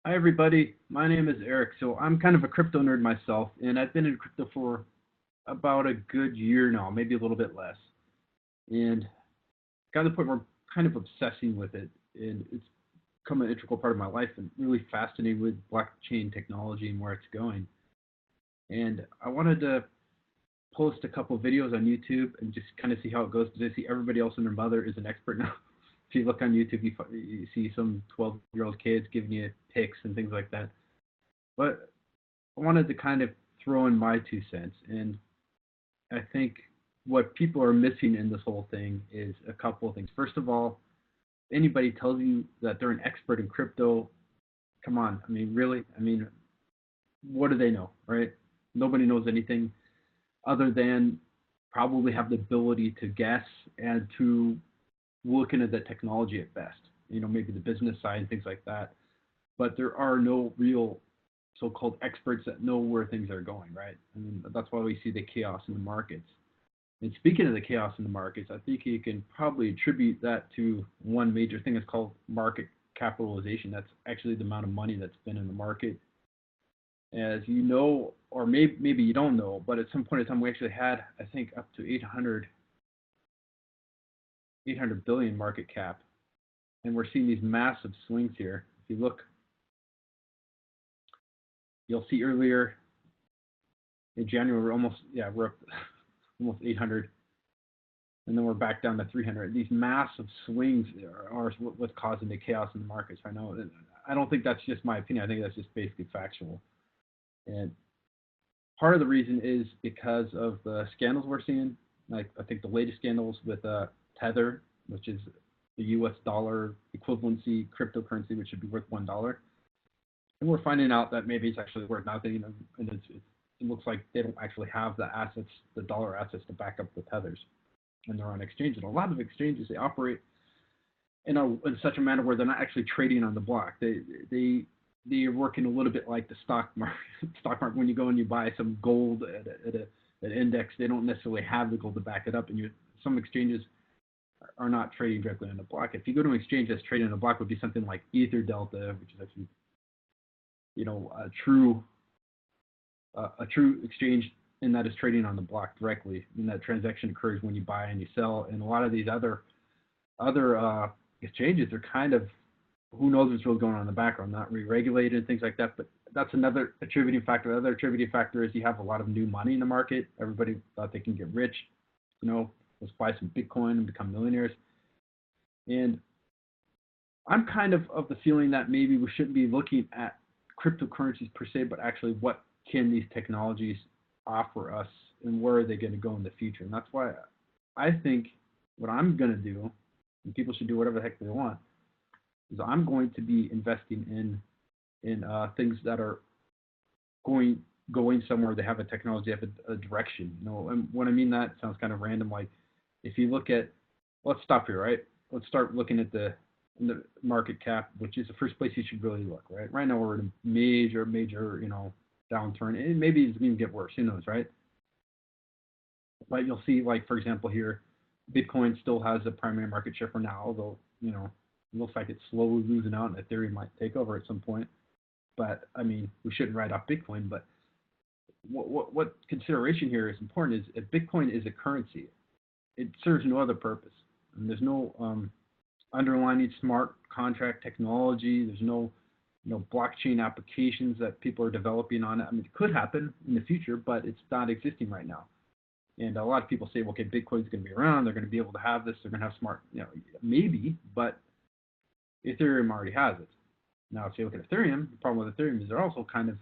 Hi, everybody. My name is Eric. So I'm kind of a crypto nerd myself, and I've been in crypto for about a good year now, maybe a little bit less. And got to the point where I'm kind of obsessing with it, and it's become an integral part of my life and really fascinated with blockchain technology and where it's going. And I wanted to post a couple videos on YouTube and just kind of see how it goes because I see everybody else and their mother is an expert now. If you look on YouTube, you see some 12-year-old kids giving you picks and things like that. But I wanted to kind of throw in my 2 cents. And I think what people are missing in this whole thing is a couple of things. First of all, anybody tells you that they're an expert in crypto, come on. I mean, really? I mean, what do they know, right? Nobody knows anything other than probably have the ability to guess and to look into the technology at best, maybe the business side and things like that. But there are no real so-called experts that know where things are going, right? I mean, that's why we see the chaos in the markets. And speaking of the chaos in the markets, I think you can probably attribute that to one major thing. It's called market capitalization. That's actually the amount of money that's been in the market. As you know, or maybe you don't know, but at some point in time, we actually had, I think, up to 800 billion market cap. And we're seeing these massive swings here. If you look, you'll see earlier in January, we're up almost 800. And then we're back down to 300. These massive swings are what's causing the chaos in the markets right now. I don't think that's just my opinion. I think that's just basically factual. And part of the reason is because of the scandals we're seeing. Like I think the latest scandals with Tether, which is the U.S. dollar equivalency cryptocurrency, which should be worth $1. And we're finding out that maybe it's actually worth nothing. And it looks like they don't actually have the assets, the dollar assets to back up the Tethers. And they're on exchanges. And a lot of exchanges, they operate in such a manner where they're not actually trading on the block. They are working a little bit like the stock market. Stock market, when you go and you buy some gold at an index, they don't necessarily have the gold to back it up. And some exchanges are not trading directly on the block. If you go to an exchange that's trading on the block, would be something like Ether Delta, which is actually, a true exchange, and that is trading on the block directly. And that transaction occurs when you buy and you sell. And a lot of these other exchanges are kind of, who knows what's really going on in the background, not re-regulated and things like that. But that's another attributing factor. The other attributing factor is you have a lot of new money in the market. Everybody thought they can get rich, let's buy some Bitcoin and become millionaires. And I'm kind of the feeling that maybe we shouldn't be looking at cryptocurrencies per se, but actually what can these technologies offer us and where are they going to go in the future. And that's why I think what I'm going to do, and people should do whatever the heck they want, is I'm going to be investing in things that are going somewhere. They have a technology, they have a direction. And when I mean that, it sounds kind of random. Like if you look at, let's stop here, right? Let's start looking at the market cap, which is the first place you should really look, right? Right now we're in a major, downturn, and maybe it's going to get worse. Who knows, right? But you'll see, like for example, here, Bitcoin still has a primary market share for now, although it looks like it's slowly losing out, and Ethereum might take over at some point. But I mean, we shouldn't write off Bitcoin. But what consideration here is important is if Bitcoin is a currency, it serves no other purpose. And there's no underlying smart contract technology. There's no blockchain applications that people are developing on it. I mean, it could happen in the future, but it's not existing right now. And a lot of people say, well, okay, Bitcoin's going to be around. They're going to be able to have this. They're going to have smart, maybe, but Ethereum already has it. Now, if you look at Ethereum, the problem with Ethereum is they're also kind of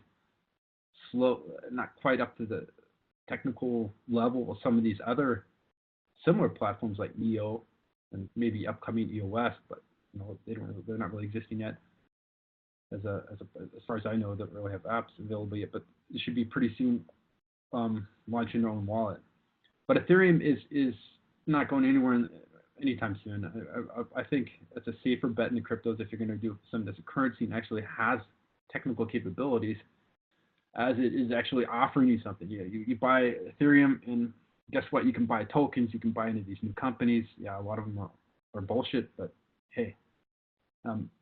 slow, not quite up to the technical level of some of these other similar platforms like EO and maybe upcoming EOS, but they're not really existing yet. As far as I know, they don't really have apps available yet, but it should be pretty soon launching their own wallet. But Ethereum is not going anywhere anytime soon. I think it's a safer bet in the cryptos if you're going to do something that's a currency and actually has technical capabilities, as it is actually offering you something. You buy Ethereum, and guess what? You can buy tokens. You can buy into these new companies. Yeah, a lot of them are bullshit, but hey,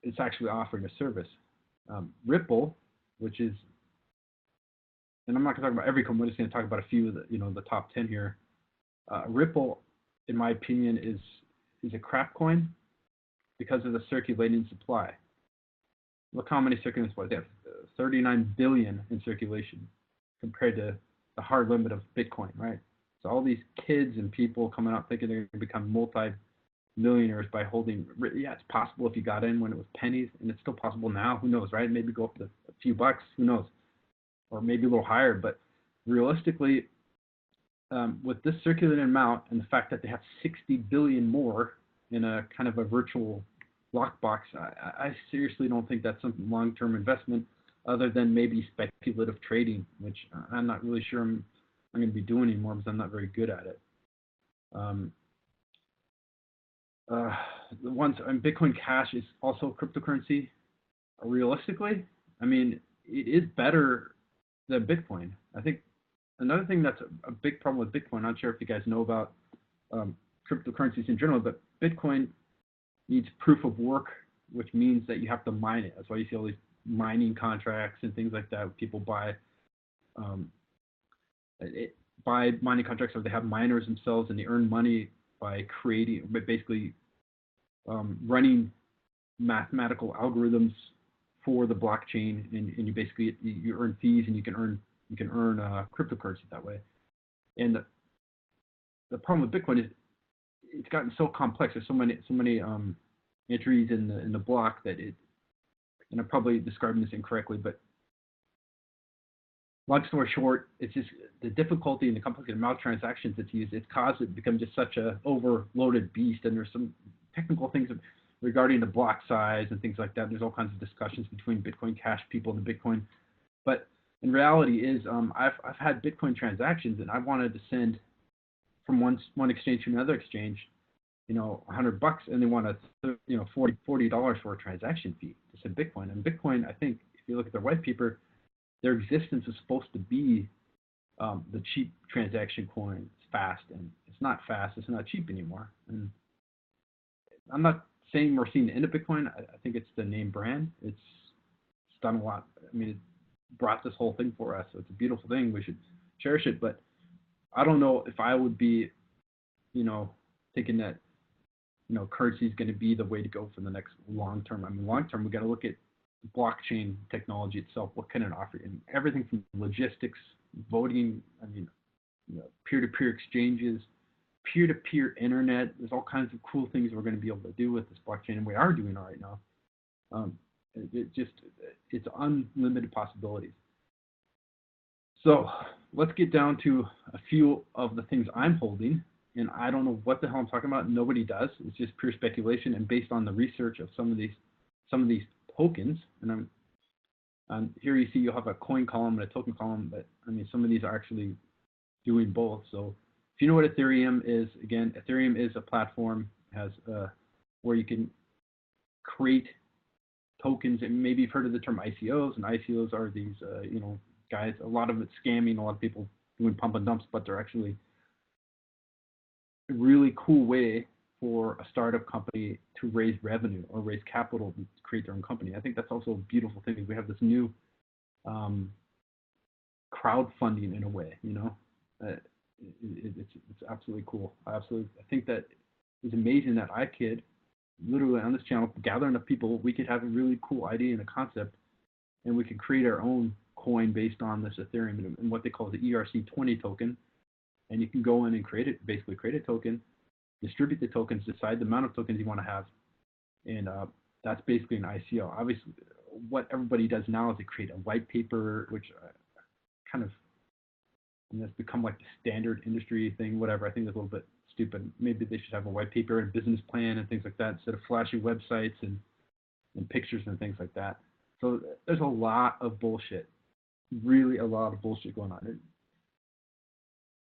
it's actually offering a service. Ripple, which is, and I'm not going to talk about every coin, I'm just going to talk about a few of the, the top 10 here. Ripple, in my opinion, is a crap coin because of the circulating supply. Look how many circulating supply. They have 39 billion in circulation compared to the hard limit of Bitcoin, right? So all these kids and people coming out thinking they're going to become multi-millionaires by holding, yeah, it's possible if you got in when it was pennies, and it's still possible now. Who knows, right? Maybe go up to a few bucks, who knows? Or maybe a little higher, but realistically, with this circulating amount and the fact that they have 60 billion more in a kind of a virtual lockbox, I seriously don't think that's some long-term investment other than maybe speculative trading, which I'm not really sure I'm going to be doing anymore because I'm not very good at it. The ones and Bitcoin Cash is also cryptocurrency. Realistically, I mean, it is better than Bitcoin. I think another thing that's a big problem with Bitcoin, I'm not sure if you guys know about cryptocurrencies in general, but Bitcoin needs proof of work, which means that you have to mine it. That's why you see all these mining contracts and things like that. People buy mining contracts, or they have miners themselves, and they earn money by creating, basically running mathematical algorithms for the blockchain, and you basically you earn fees, and you can earn cryptocurrency that way. And the problem with Bitcoin is it's gotten so complex. There's so many entries in the block that it, and I'm probably describing this incorrectly, but long story short, it's just the difficulty and the complexity amount of transactions that's used. It's caused it to become just such a overloaded beast. And there's some technical things regarding the block size and things like that. There's all kinds of discussions between Bitcoin Cash people and the Bitcoin. But in reality is I've had Bitcoin transactions, and I wanted to send from one exchange to another exchange, $100, and they want $40 for a transaction fee to send Bitcoin. And Bitcoin, I think, if you look at their white paper, their existence is supposed to be the cheap transaction coin. It's fast, and it's not fast. It's not cheap anymore. And I'm not saying we're seeing the end of Bitcoin. I think it's the name brand. It's done a lot. I mean, it brought this whole thing for us. So it's a beautiful thing. We should cherish it. But I don't know if I would be, thinking that, currency is going to be the way to go for the next long term. I mean, long term, we got to look at blockchain technology itself. What can it offer? And everything from logistics, voting, peer-to-peer exchanges, peer-to-peer internet. There's all kinds of cool things we're going to be able to do with this blockchain, and we are doing it right now. It's unlimited possibilities. So let's get down to a few of the things I'm holding, and I don't know what the hell I'm talking about. Nobody does. It's just pure speculation and based on the research of some of these tokens. And here you see you'll have a coin column and a token column, but I mean some of these are actually doing both. So if you know what Ethereum is, again, Ethereum is a platform, has where you can create tokens, and maybe you've heard of the term ICOs, and ICOs are these guys, a lot of it's scamming, a lot of people doing pump and dumps, but they're actually a really cool way for a startup company to raise revenue or raise capital to create their own company. I think that's also a beautiful thing. We have this new crowdfunding in a way, it's absolutely cool. I think that it's amazing that I could literally on this channel gather enough people, we could have a really cool idea and a concept, and we could create our own coin based on this Ethereum and what they call the ERC20 token. And you can go in and basically create a token, distribute the tokens, decide the amount of tokens you want to have, and that's basically an ICO. Obviously, what everybody does now is they create a white paper, which that's become like the standard industry thing, whatever. I think that's a little bit stupid. Maybe they should have a white paper and business plan and things like that instead of flashy websites and pictures and things like that. So there's a lot of bullshit, really a lot of bullshit going on.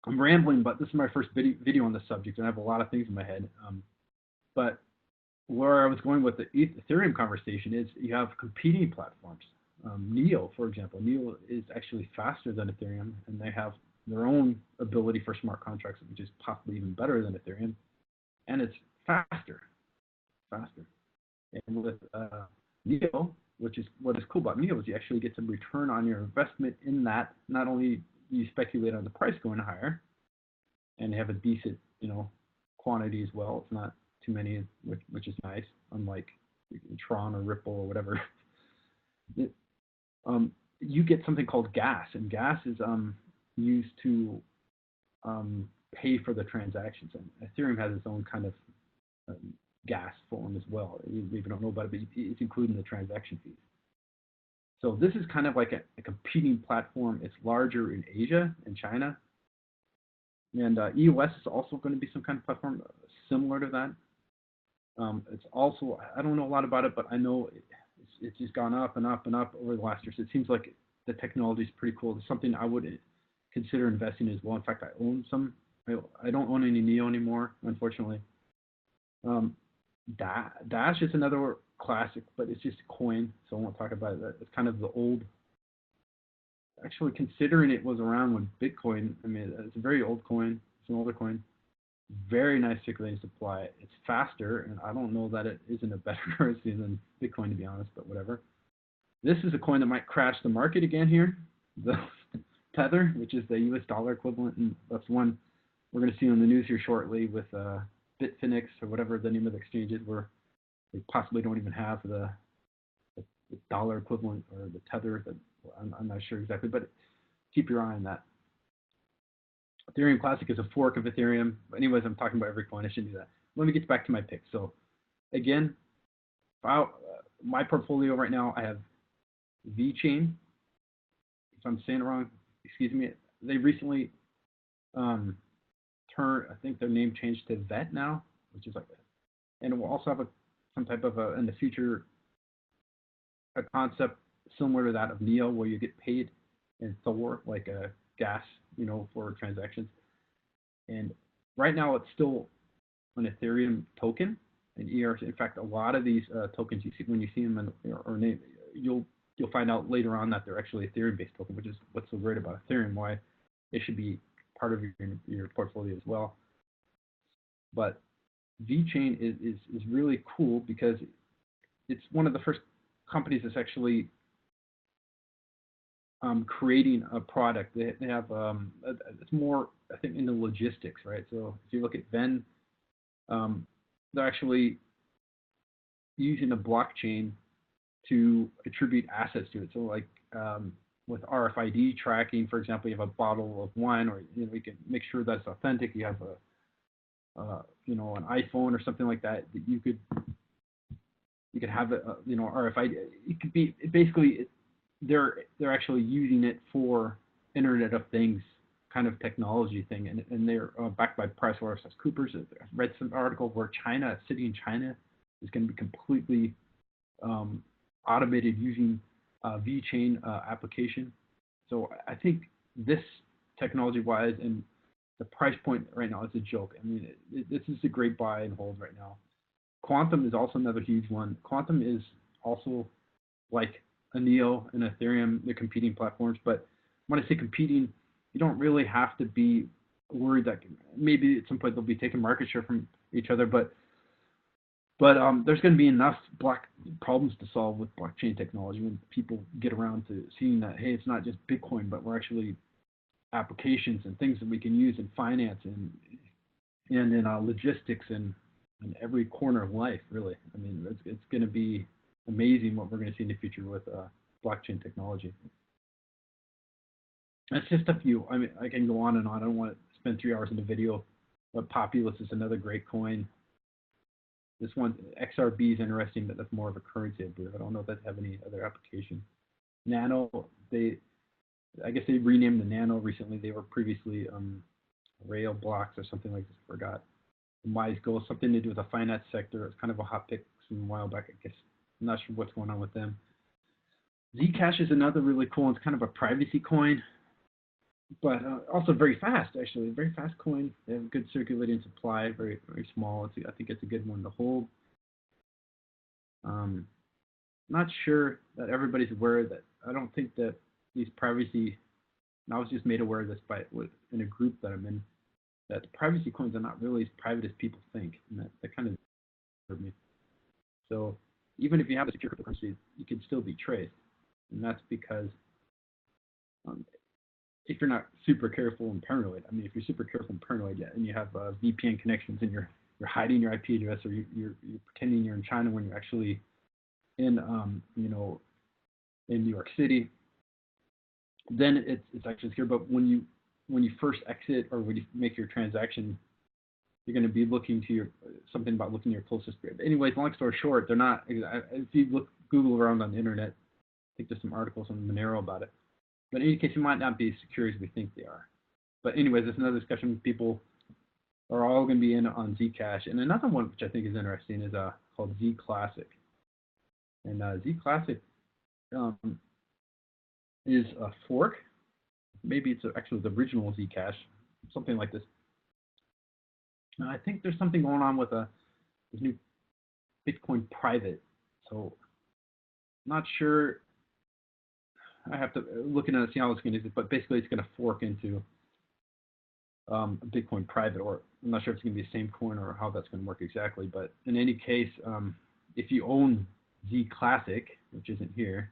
I'm rambling, but this is my first video on this subject, and I have a lot of things in my head. But where I was going with the Ethereum conversation is you have competing platforms. Neo, for example. Neo is actually faster than Ethereum, and they have their own ability for smart contracts, which is possibly even better than Ethereum, and it's faster. And with Neo, which is what is cool about Neo is you actually get some return on your investment in that. Not only you speculate on the price going higher, and have a decent, quantity as well. It's not too many, which is nice, unlike Tron or Ripple or whatever. You get something called gas, and gas is used to pay for the transactions. And Ethereum has its own kind of gas form as well. You maybe don't know about it, but it's including the transaction fees. So this is kind of like a competing platform. It's larger in Asia and China. And EOS is also going to be some kind of platform similar to that. It's also, I don't know a lot about it, but I know it's just gone up and up and up over the last year. So it seems like the technology is pretty cool. It's something I would consider investing in as well. In fact, I own some. I don't own any Neo anymore, unfortunately. Dash is another classic, but it's just a coin, so I won't talk about it. It's kind of the old. Actually, considering it was around when Bitcoin, I mean, it's a very old coin. It's an older coin. Very nice circulating supply. It's faster, and I don't know that it isn't a better currency than Bitcoin, to be honest, but whatever. This is a coin that might crash the market again here, the Tether, which is the US dollar equivalent, and that's one we're going to see on the news here shortly with Bitfinex or whatever the name of the exchange is, where they possibly don't even have the dollar equivalent or the Tether. I'm not sure exactly, but keep your eye on that. Ethereum Classic is a fork of Ethereum. Anyways, I'm talking about every coin. I shouldn't do that. Let me get back to my picks. So, again, my portfolio right now, I have VeChain. If I'm saying it wrong, excuse me. They recently turned, I think their name changed to VET now, which is like that. And we'll also have some type of in the future, a concept similar to that of Neo, where you get paid in Thor, like a gas, for transactions. And right now it's still an Ethereum token, and ERC. In fact, a lot of these tokens you see when you see them or name, you'll find out later on that they're actually Ethereum-based token, which is what's so great about Ethereum. Why it should be part of your portfolio as well. But VeChain is really cool because it's one of the first companies that's actually creating a product. They have it's more, I think, in the logistics, right? So if you look at Venn, they're actually using a blockchain to attribute assets to it. So like with RFID tracking, for example, you have a bottle of wine, or you can make sure that's authentic. You have an iPhone or something like that that you could have a RFID. It could be basically they're actually using it for Internet of Things kind of technology thing, and they're backed by PricewaterhouseCoopers. I read some article where a city in China is going to be completely automated using VeChain application. So I think this technology-wise and the price point right now is a joke. I mean, this is a great buy and hold right now. Quantum is also another huge one. Quantum is also like a Neo and Ethereum, they're competing platforms. But when I say competing, you don't really have to be worried that maybe at some point they'll be taking market share from each other. But there's going to be enough problems to solve with blockchain technology when people get around to seeing that, hey, it's not just Bitcoin, but we're actually applications and things that we can use in finance and in logistics and in every corner of life, really. I mean, it's going to be amazing what we're going to see in the future with blockchain technology. That's just a few. I mean, I can go on and on. I don't want to spend 3 hours in the video. But Populous is another great coin. This one, XRB, is interesting, but that's more of a currency, I believe. I don't know if that have any other application. Nano, I guess they renamed the Nano recently. They were previously Rail Blocks or something like this. I forgot. Wise Gold, something to do with the finance sector. It's kind of a hot pick from a while back, I guess. I'm not sure what's going on with them. Zcash is another really cool one. It's kind of a privacy coin, but also very fast, actually. Very fast coin. They have good circulating supply, very, very small. I think it's a good one to hold. Not sure that everybody's aware that. I don't think that these privacy, and I was just made aware of this in a group that I'm in, that privacy coins are not really as private as people think, and that kind of disturbed me. So even if you have a secure cryptocurrency, you can still be traced, and that's because if you're not super careful and paranoid, I mean, if you're super careful and paranoid, yeah, and you have VPN connections and you're hiding your IP address, or you're pretending you're in China when you're actually in in New York City, then it's actually secure. But when you first exit or when you make your transaction, you're going to be looking to something about looking to your closest grid. Anyways, long story short, they're not. If you Google around on the internet, I think there's some articles on Monero about it. But in any case, you might not be as secure as we think they are. But anyways, there's another discussion. People are all going to be in on Zcash. And another one which I think is interesting is called Z Classic. And Z Classic is a fork. Maybe it's actually the original Zcash, something like this. And I think there's something going on with this new Bitcoin private. So I'm not sure. I have to look into it and see how it's going to do, but basically it's going to fork into a Bitcoin private, or I'm not sure if it's going to be the same coin or how that's going to work exactly. But in any case, if you own Z Classic, which isn't here,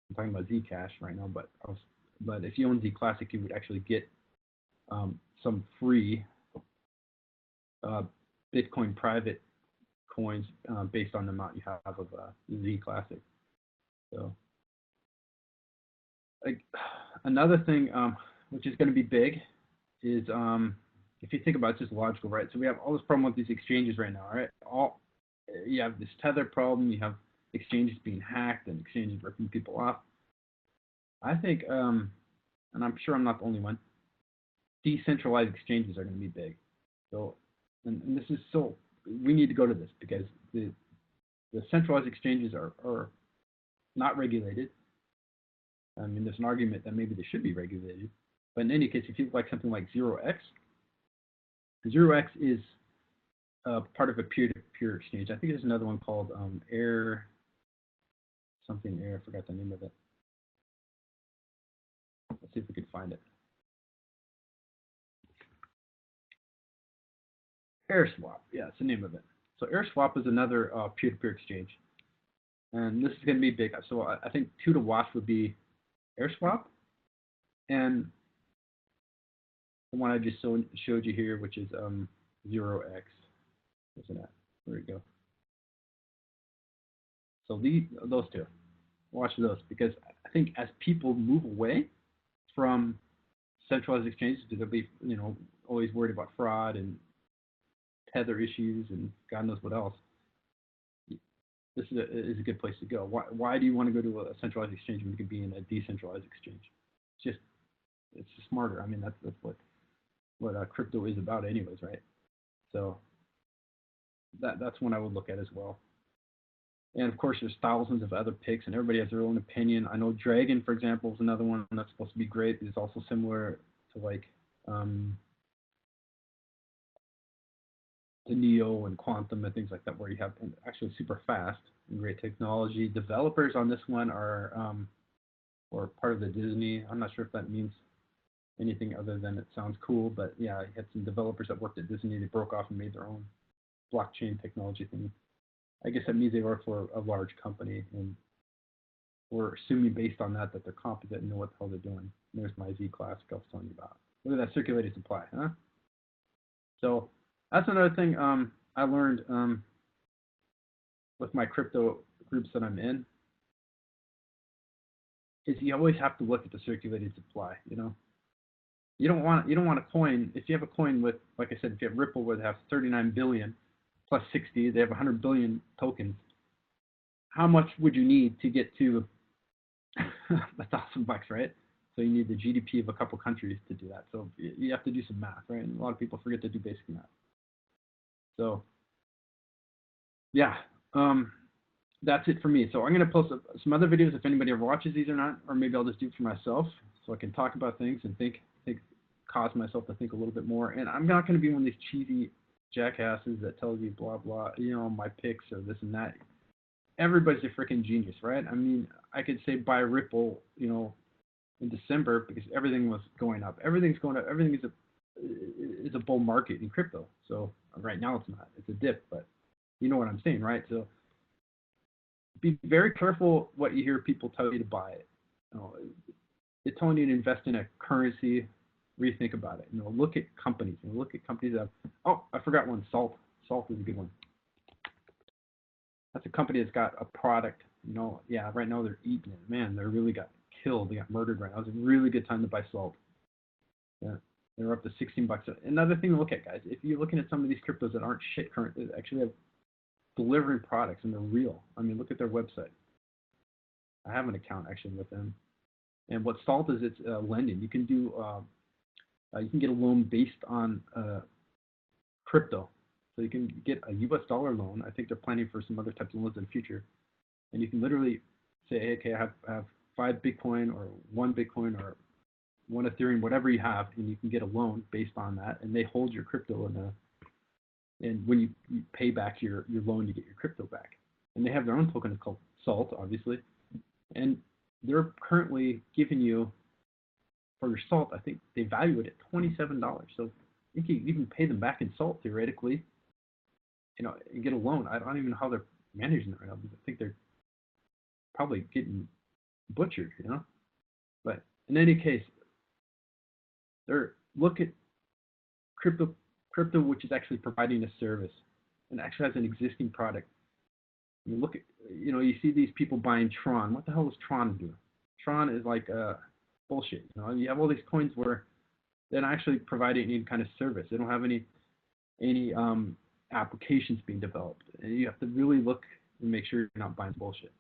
I'm talking about Zcash right now, but if you own Z Classic, you would actually get some free Bitcoin private coins based on the amount you have of Z Classic. So another thing which is going to be big is if you think about it, it's just logical, right? So we have all this problem with these exchanges right now, right? You have this Tether problem, you have exchanges being hacked and exchanges ripping people off. I think, and I'm sure I'm not the only one, decentralized exchanges are going to be big. So, and this is so, we need to go to this because the centralized exchanges are not regulated. I mean, there's an argument that maybe they should be regulated. But in any case, if you look like something like 0x, 0x is part of a peer-to-peer exchange. I think there's another one called Air, something Air, I forgot the name of it. Let's see if we can find it. AirSwap, yeah, it's the name of it. So AirSwap is another peer-to-peer exchange. And this is going to be big. So I think 2 to watch would be AirSwap, and the one I just showed you here, which is 0x. Where's it at? There we go. So those two, watch those, because I think as people move away from centralized exchanges, they'll be always worried about fraud and Tether issues and God knows what else. This is a good place to go. Why do you want to go to a centralized exchange when you could be in a decentralized exchange? It's just smarter. I mean, that's what crypto is about, anyways, right? So that's one I would look at as well. And of course, there's thousands of other picks, and everybody has their own opinion. I know Dragon, for example, is another one that's supposed to be great. It's also similar to like the Neo and Quantum and things like that, where you have actually super fast and great technology. Developers on this one are or part of the Disney. I'm not sure if that means anything other than it sounds cool, but yeah, I had some developers that worked at Disney. They broke off and made their own blockchain technology thing. I guess that means they work for a large company, and we're assuming based on that they're competent and know what the hell they're doing. And there's my Z Classic I was telling you about. Look at that circulating supply, huh? So that's another thing I learned with my crypto groups that I'm in, is you always have to look at the circulating supply. You don't want a coin. If you have a coin with, like I said, if you have Ripple where they have 39 billion plus 60, they have 100 billion tokens. How much would you need to get to $1,000, right? So you need the GDP of a couple countries to do that. So you have to do some math, right? And a lot of people forget to do basic math. So yeah, that's it for me. So I'm going to post some other videos if anybody ever watches these or not, or maybe I'll just do it for myself so I can talk about things and cause myself to think a little bit more. And I'm not going to be one of these cheesy jackasses that tells you blah, blah, my picks or this and that. Everybody's a freaking genius, right? I mean, I could say buy Ripple, in December because everything was going up. Everything's going up. Everything is a bull market in crypto. So right now it's not. It's a dip, but you know what I'm saying, right? So be very careful what you hear people tell you to buy it. You know, they're telling you to invest in a currency. Rethink about it. You know, look at companies. You know, look at companies that. Oh, I forgot one. Salt. Salt is a good one. That's a company that's got a product. You know, yeah, right now they're eating it. Man, they really got killed. They got murdered right now. It's a really good time to buy salt. Yeah, they're up to $16. Another thing to look at, guys. If you're looking at some of these cryptos that aren't shit current, they actually have delivering products and they're real. I mean, look at their website. I have an account actually with them. And what Salt is, it's lending. You can do, you can get a loan based on crypto. So you can get a US dollar loan. I think they're planning for some other types of loans in the future. And you can literally say, hey, okay, I have 5 Bitcoin or 1 Bitcoin or 1 Ethereum, whatever you have, and you can get a loan based on that. And they hold your crypto and when you pay back your loan, you get your crypto back. And they have their own token. It's called Salt, obviously. And they're currently giving you, for your Salt, I think they value it at $27. So you can even pay them back in Salt, theoretically, you know, and get a loan. I don't even know how they're managing it right now. I think they're probably getting butchered, you know. But in any case, look at crypto, which is actually providing a service and actually has an existing product. You look at, you know, you see these people buying Tron. What the hell does Tron do? Tron is like bullshit. You know, you have all these coins where they're not actually providing any kind of service. They don't have any applications being developed. And you have to really look and make sure you're not buying bullshit.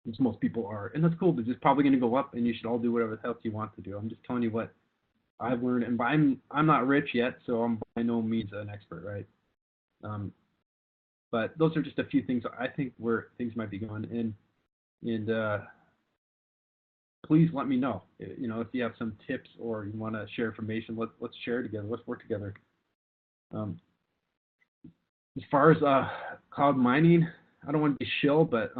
Which most people are, and that's cool. But it's probably going to go up, and you should all do whatever the hell you want to do. I'm just telling you what I've learned, and I'm not rich yet, so I'm by no means an expert, right? But those are just a few things I think where things might be going. And please let me know. You know, if you have some tips or you want to share information, let's share together. Let's work together. As far as cloud mining, I don't want to be shill, but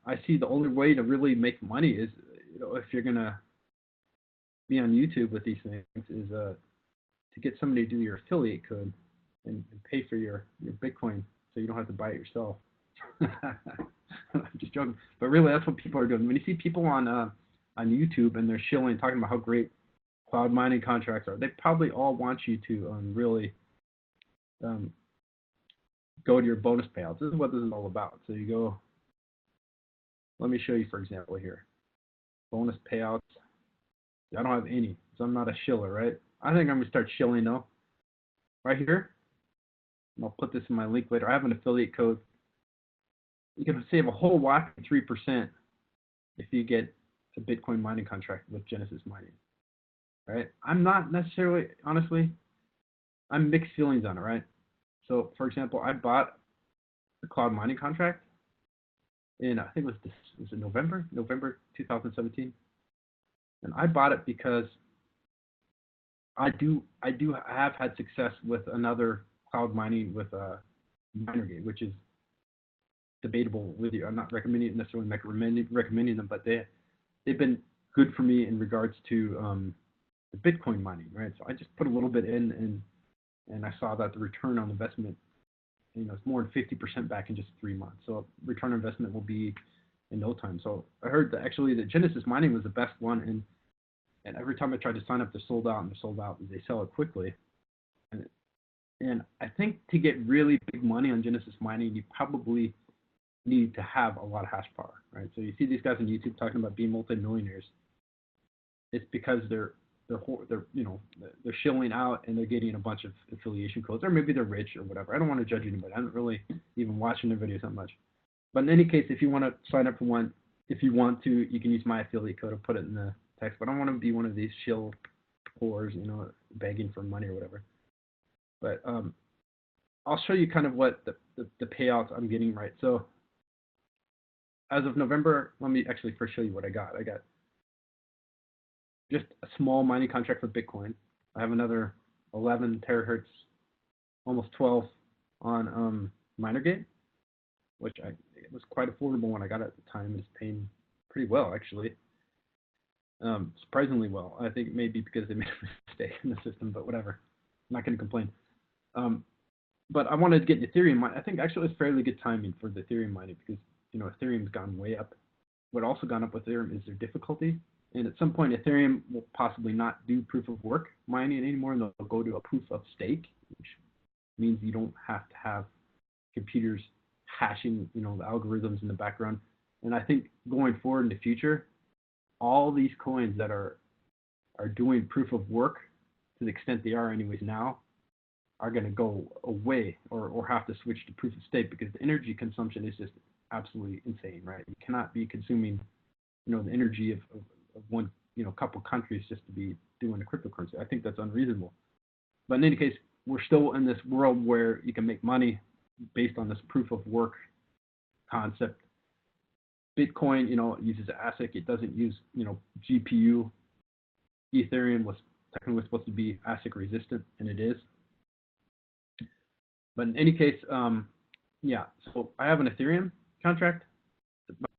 I see the only way to really make money is, you know, if you're gonna be on YouTube with these things, is to get somebody to do your affiliate code and pay for your Bitcoin, so you don't have to buy it yourself. I'm just joking, but really that's what people are doing. When you see people on YouTube and they're shilling, talking about how great cloud mining contracts are, they probably all want you to really go to your bonus payouts. This is what this is all about. So you go, let me show you, for example, here. Bonus payouts. I don't have any, so I'm not a shiller, right? I think I'm going to start shilling though. Right here. And I'll put this in my link later. I have an affiliate code. You can save a whole whopping 3% if you get a Bitcoin mining contract with Genesis Mining. Right? I'm not necessarily, honestly, I'm mixed feelings on it, right? So, for example, I bought the cloud mining contract in, I think was it November 2017, and I bought it because I have had success with another cloud mining with MinerGate, which is debatable with you. I'm not necessarily recommending them, but they've been good for me in regards to the Bitcoin mining, right? So I just put a little bit in, and I saw that the return on investment, you know, it's more than 50% back in just 3 months. So return on investment will be in no time. So I heard that actually the Genesis Mining was the best one, and every time I tried to sign up, they're sold out, and they're sold out, and they sell it quickly. And I think to get really big money on Genesis Mining, you probably need to have a lot of hash power, right? So you see these guys on YouTube talking about being multimillionaires. It's because they're shilling out and they're getting a bunch of affiliation codes, or maybe they're rich or whatever. I don't want to judge anybody. I don't really even watching their videos that much. But in any case, if you want to sign up for one, if you want to, you can use my affiliate code or put it in the text. But I don't want to be one of these shill whores, you know, begging for money or whatever. But I'll show you kind of what the payouts I'm getting, right? So as of November, let me actually first show you what I got. I got just a small mining contract for Bitcoin. I have another 11 terahertz, almost 12 on MinerGate, which it was quite affordable when I got it at the time. It's paying pretty well, actually. Surprisingly well. I think maybe because they made a mistake in the system, but whatever. I'm not going to complain. but I wanted to get Ethereum. I think actually it was fairly good timing for the Ethereum mining because Ethereum's gone way up. What also gone up with Ethereum is their difficulty. And at some point, Ethereum will possibly not do proof of work mining anymore, and they'll go to a proof of stake, which means you don't have to have computers hashing, the algorithms in the background. And I think going forward in the future, all these coins that are doing proof of work, to the extent they are anyways now, are going to go away or have to switch to proof of stake because the energy consumption is just absolutely insane, right? You cannot be consuming, the energy of one, couple countries just to be doing a cryptocurrency. I think that's unreasonable. But in any case, we're still in this world where you can make money based on this proof of work concept. Bitcoin, uses ASIC. It doesn't use, GPU. Ethereum was technically supposed to be ASIC resistant, and it is. But in any case, yeah, so I have an Ethereum contract.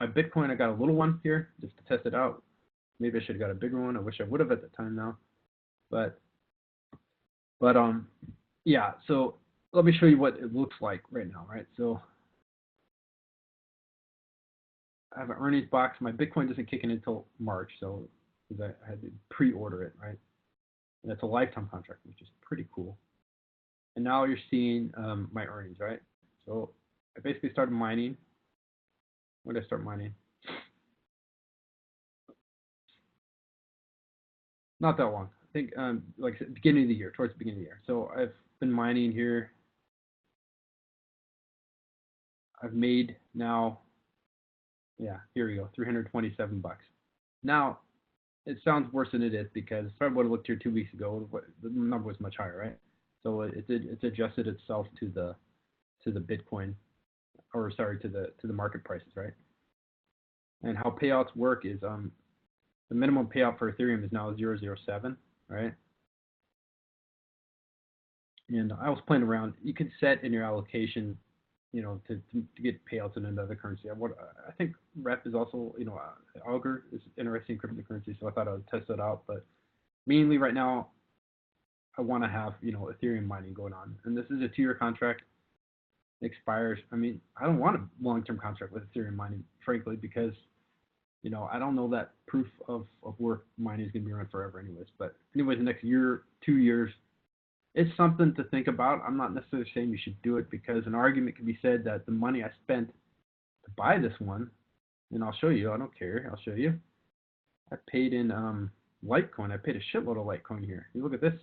My Bitcoin, I got a little one here just to test it out. Maybe I should have got a bigger one. I wish I would have at the time now. But yeah, so let me show you what it looks like right now, right? So I have an earnings box. My Bitcoin doesn't kick in until March, so because I had to pre-order it, right? And it's a lifetime contract, which is pretty cool. And now you're seeing my earnings, right? So I basically started mining. When did I start mining? Not that long. I think like I said, beginning of the year, towards the beginning of the year. So I've been mining here. I've made now, yeah, here we go, 327 bucks. Now, it sounds worse than it is because if I would have looked here 2 weeks ago, the number was much higher, right? So it's adjusted itself to the Bitcoin, or sorry, to the market prices, right? And how payouts work is the minimum payout for Ethereum is now 0.007, right? And I was playing around. You can set in your allocation, to get payouts in another currency. I think Rep is also, Augur is interesting cryptocurrency, so I thought I would test it out. But mainly right now, I want to have, Ethereum mining going on. And this is a 2-year contract. It expires. I mean, I don't want a long-term contract with Ethereum mining, frankly, because, I don't know that proof of work mining is going to be around forever anyways. But anyways, the next year, 2 years, it's something to think about. I'm not necessarily saying you should do it because an argument could be said that the money I spent to buy this one, and I'll show you, I don't care, I'll show you. I paid in Litecoin. I paid a shitload of Litecoin here. You look at this.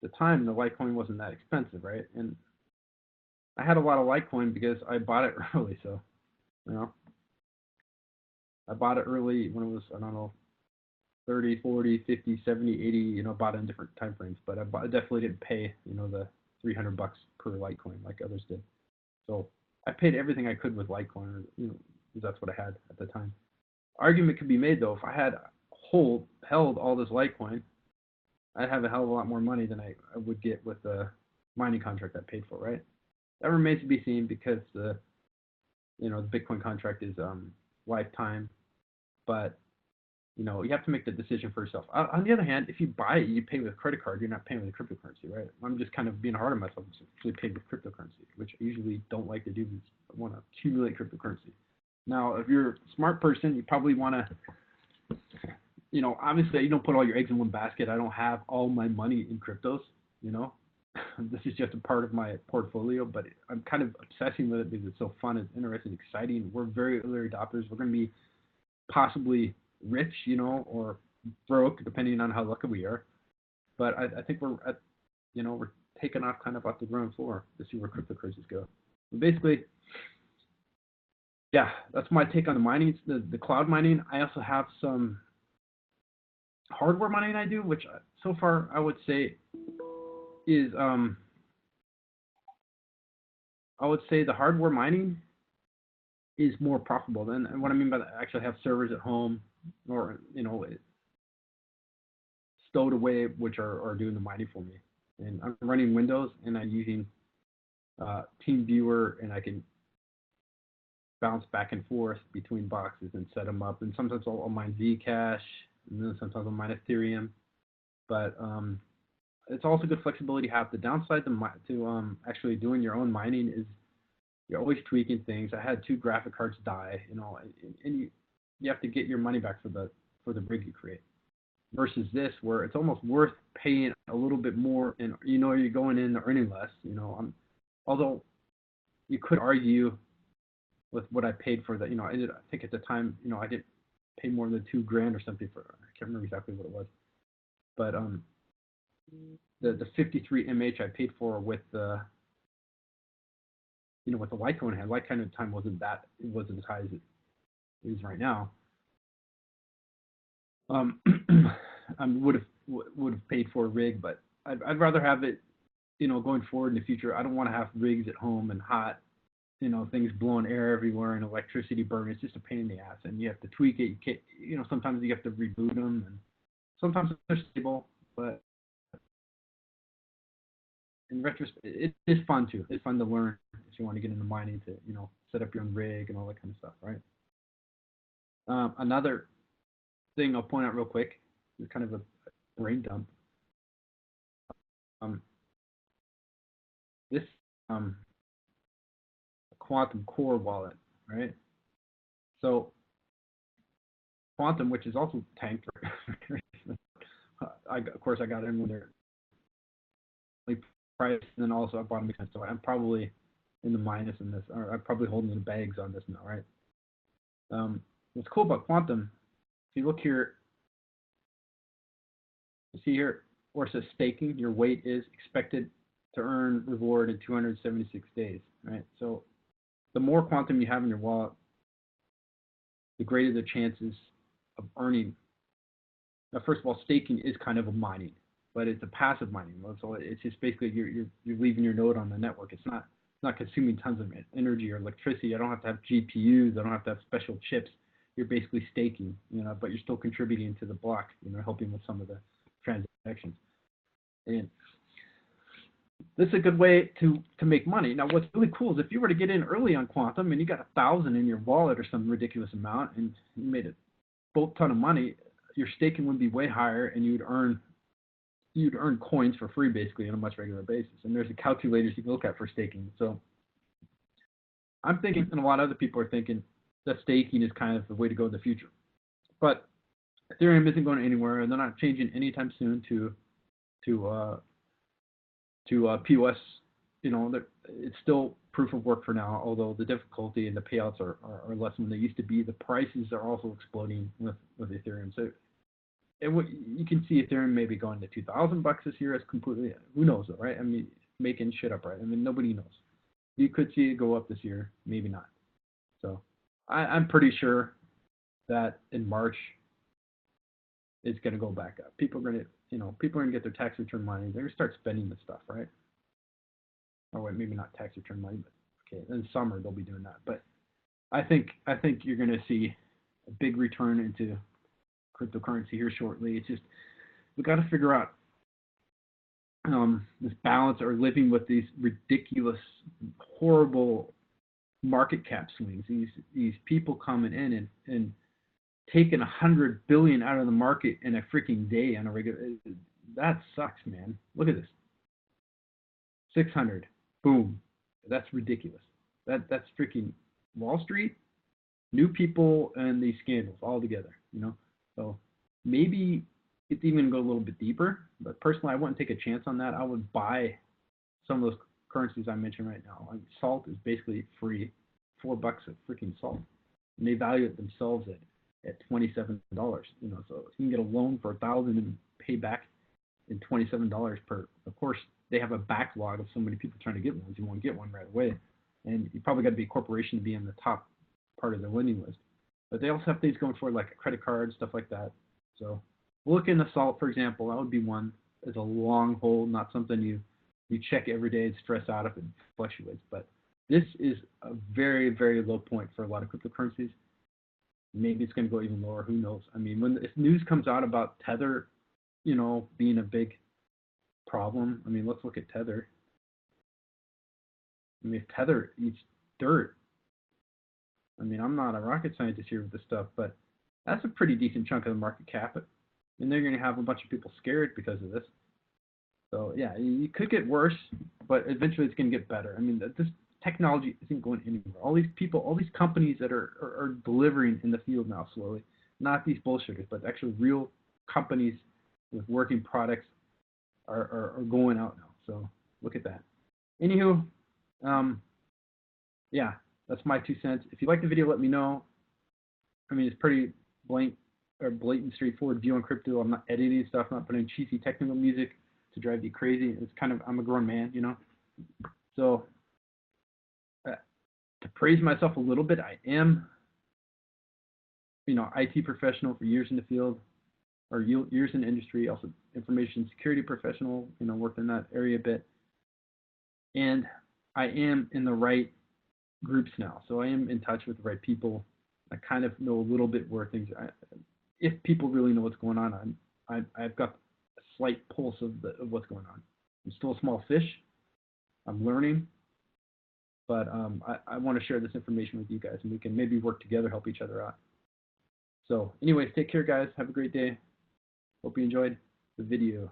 At the time, the Litecoin wasn't that expensive, right? And I had a lot of Litecoin because I bought it early, so, I bought it early when it was, I don't know, 30, 40, 50, 70, 80, bought it in different time frames, but I definitely didn't pay, the 300 bucks per Litecoin like others did. So I paid everything I could with Litecoin, because that's what I had at the time. Argument could be made though, if I had held all this Litecoin, I'd have a hell of a lot more money than I would get with the mining contract I paid for, right? That remains to be seen because the Bitcoin contract is lifetime, but you have to make the decision for yourself. On the other hand, if you buy it, you pay with a credit card, you're not paying with a cryptocurrency, right? I'm just kind of being hard on myself to actually pay with cryptocurrency, which I usually don't like to do because I want to accumulate cryptocurrency. Now, if you're a smart person, you probably want to, obviously you don't put all your eggs in one basket. I don't have all my money in cryptos, This is just a part of my portfolio, but I'm kind of obsessing with it because it's so fun, it's interesting, exciting. We're very early adopters. We're going to be possibly rich, or broke, depending on how lucky we are. But I think we're at, we're taking off kind of off the ground floor to see where cryptocurrencies go. But basically, yeah, that's my take on the mining, the cloud mining. I also have some hardware mining I do, which so far I would say is, I would say the hardware mining is more profitable than, and what I mean by that, I actually have servers at home or, stowed away, which are doing the mining for me. And I'm running Windows and I'm using TeamViewer, and I can bounce back and forth between boxes and set them up. And sometimes I'll mine Zcash, and then sometimes I'll mine Ethereum. But it's also good flexibility to have. The downside to actually doing your own mining is you're always tweaking things. I had 2 graphic cards die, and you have to get your money back for the rig you create. Versus this, where it's almost worth paying a little bit more, and you're going in earning less. Although you could argue with what I paid for that. I think at the time, I didn't pay more than $2,000 or something for. I can't remember exactly what it was, but the 53 mH I paid for with the with the Litecoin had. Litecoin at the time wasn't as high as it is right now. I would have paid for a rig, but I'd rather have it, going forward in the future. I don't want to have rigs at home and hot, things blowing air everywhere and electricity burning. It's just a pain in the ass, and you have to tweak it. You can't, sometimes you have to reboot them, and sometimes they're stable, but in retrospect, it is fun too. It's fun to learn if you want to get into mining to, set up your own rig and all that kind of stuff, right? Another thing I'll point out real quick is kind of a brain dump. This Quantum Core wallet, right? So Quantum, which is also tanked, of course I got in when they're price, and then also I bought them again, so I'm probably in the minus in this, or I'm probably holding the bags on this now, right? What's cool about Quantum, if you look here, you see here where it says staking, your weight is expected to earn reward in 276 days, right? So the more Quantum you have in your wallet, the greater the chances of earning. Now, first of all, staking is kind of a mining, but it's a passive mining. So it's just basically you're leaving your node on the network. It's not consuming tons of energy or electricity. I don't have to have GPUs. I don't have to have special chips. You're basically staking, but you're still contributing to the block, helping with some of the transactions. And this is a good way to make money. Now, what's really cool is if you were to get in early on Quantum and you got 1,000 in your wallet or some ridiculous amount, and you made a boat ton of money, your staking would be way higher, and you'd earn coins for free basically on a much regular basis. And there's a calculators you can look at for staking. So I'm thinking, and a lot of other people are thinking, that staking is kind of the way to go in the future. But Ethereum isn't going anywhere, and they're not changing anytime soon to POS. It's still proof of work for now, although the difficulty and the payouts are less than they used to be. The prices are also exploding with Ethereum. So you can see Ethereum maybe going to $2,000 this year. As completely, who knows, though, right? I mean, making shit up, right? I mean, nobody knows. You could see it go up this year, maybe not. So I'm pretty sure that in March it's going to go back up. People are going to get their tax return money. They're going to start spending this stuff, right? Or wait, maybe not tax return money, but okay, in summer they'll be doing that. But I think you're going to see a big return into cryptocurrency here shortly. It's just we got to figure out this balance, or living with these ridiculous, horrible market cap swings. These people coming in and taking 100 billion out of the market in a freaking day on a regular. That sucks, man. Look at this. 600, boom. That's ridiculous. That's freaking Wall Street, new people, and these scandals all together. So maybe it's even go a little bit deeper. But personally, I wouldn't take a chance on that. I would buy some of those currencies I mentioned right now. Like salt is basically free, $4 of freaking salt, and they value it themselves at $27. So you can get a loan for $1,000 and pay back in $27 per. Of course, they have a backlog of so many people trying to get loans. You won't get one right away, and you probably got to be a corporation to be in the top part of the lending list. But they also have things going for like a credit card, stuff like that. So look into salt, for example. That would be one as a long hold, not something you check every day and stress out if it fluctuates. But this is a very, very low point for a lot of cryptocurrencies. Maybe it's going to go even lower. Who knows? I mean, if news comes out about Tether, being a big problem. I mean, let's look at Tether. I mean, if Tether eats dirt, I mean, I'm not a rocket scientist here with this stuff, but that's a pretty decent chunk of the market cap. And they're going to have a bunch of people scared because of this. So yeah, you could get worse, but eventually it's going to get better. I mean, this technology isn't going anywhere. All these people, all these companies that are delivering in the field now slowly, not these bullshitters, but actually real companies with working products are going out now. So look at that. Anywho, yeah, that's my 2 cents. If you like the video, let me know. I mean, it's pretty blatant, straightforward view on crypto. I'm not editing stuff, I'm not putting cheesy technical music to drive you crazy. It's kind of, I'm a grown man, you know. So to praise myself a little bit, I am, you know, IT professional for years in the field, or years in the industry, also information security professional, you know, worked in that area a bit. And I am in the right groups now. So I am in touch with the right people. I kind of know a little bit where things are. If people really know what's going on, I've got a slight pulse of what's going on. I'm still a small fish. I'm learning. But I want to share this information with you guys, and we can maybe work together, help each other out. So anyways, take care, guys. Have a great day. Hope you enjoyed the video.